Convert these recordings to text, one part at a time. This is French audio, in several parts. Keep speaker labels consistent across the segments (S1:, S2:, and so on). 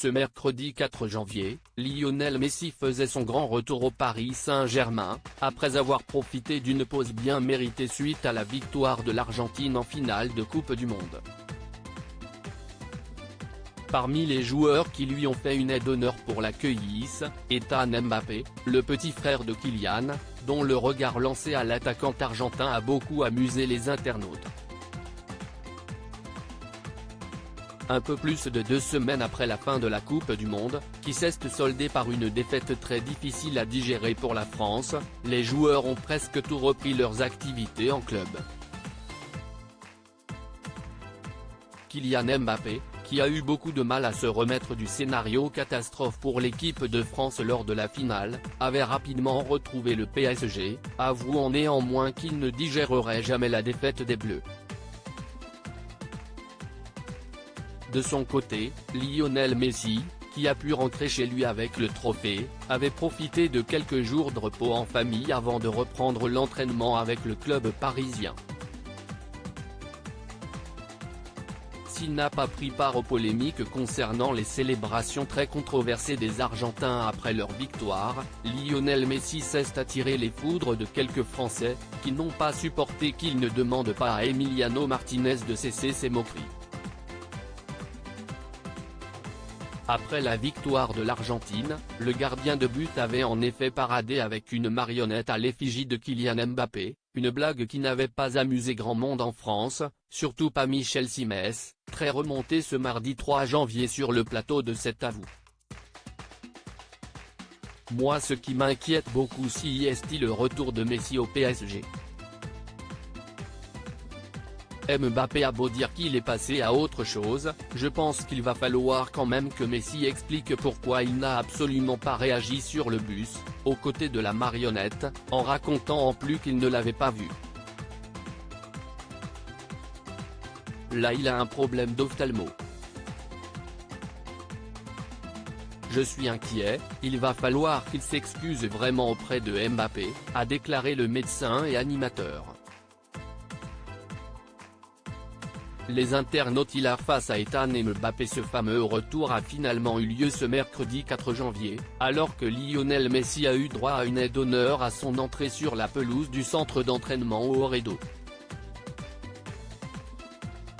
S1: Ce mercredi 4 janvier, Lionel Messi faisait son grand retour au Paris Saint-Germain, après avoir profité d'une pause bien méritée suite à la victoire de l'Argentine en finale de Coupe du Monde. Parmi les joueurs qui lui ont fait une aide d'honneur pour l'accueillir, Ethan Mbappé, le petit frère de Kylian, dont le regard lancé à l'attaquant argentin a beaucoup amusé les internautes. Un peu plus de 2 semaines après la fin de la Coupe du Monde, qui s'est soldée par une défaite très difficile à digérer pour la France, les joueurs ont presque tout repris leurs activités en club. Kylian Mbappé, qui a eu beaucoup de mal à se remettre du scénario catastrophe pour l'équipe de France lors de la finale, avait rapidement retrouvé le PSG, avouant néanmoins qu'il ne digérerait jamais la défaite des Bleus. De son côté, Lionel Messi, qui a pu rentrer chez lui avec le trophée, avait profité de quelques jours de repos en famille avant de reprendre l'entraînement avec le club parisien. S'il n'a pas pris part aux polémiques concernant les célébrations très controversées des Argentins après leur victoire, Lionel Messi s'est attiré les foudres de quelques Français, qui n'ont pas supporté qu'il ne demande pas à Emiliano Martinez de cesser ses moqueries. Après la victoire de l'Argentine, le gardien de but avait en effet paradé avec une marionnette à l'effigie de Kylian Mbappé, une blague qui n'avait pas amusé grand monde en France, surtout pas Michel Simès, très remonté ce mardi 3 janvier sur le plateau de Cet à vous. Moi, ce qui m'inquiète beaucoup, si est le retour de Messi au PSG. Mbappé a beau dire qu'il est passé à autre chose, je pense qu'il va falloir quand même que Messi explique pourquoi il n'a absolument pas réagi sur le bus, aux côtés de la marionnette, en racontant en plus qu'il ne l'avait pas vu. Là il a un problème d'ophtalmo. Je suis inquiet, il va falloir qu'il s'excuse vraiment auprès de Mbappé, a déclaré le médecin et animateur. Les internautes hilarent face à Ethan Mbappé. Ce fameux retour a finalement eu lieu ce mercredi 4 janvier, alors que Lionel Messi a eu droit à une aide d'honneur à son entrée sur la pelouse du centre d'entraînement au Oredo.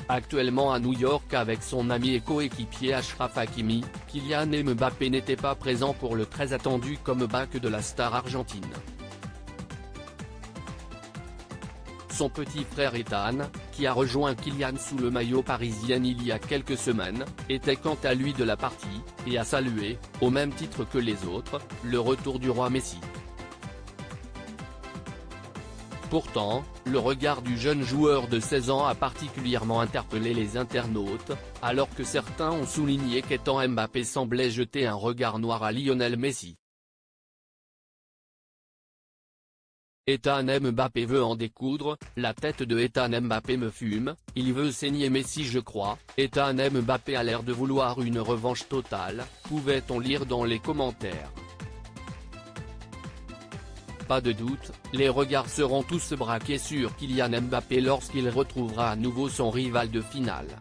S1: Actuellement à New York avec son ami et coéquipier Achraf Hakimi, Kylian Mbappé n'était pas présent pour le très attendu comeback de la star argentine. Son petit frère Ethan, qui a rejoint Kylian sous le maillot parisien il y a quelques semaines, était quant à lui de la partie, et a salué, au même titre que les autres, le retour du roi Messi. Pourtant, le regard du jeune joueur de 16 ans a particulièrement interpellé les internautes, alors que certains ont souligné qu'Ethan Mbappé semblait jeter un regard noir à Lionel Messi. Ethan Mbappé veut en découdre, la tête de Ethan Mbappé me fume, il veut saigner Messi je crois, Ethan Mbappé a l'air de vouloir une revanche totale, pouvait-on lire dans les commentaires. Pas de doute, les regards seront tous braqués sur Kylian Mbappé lorsqu'il retrouvera à nouveau son rival de finale.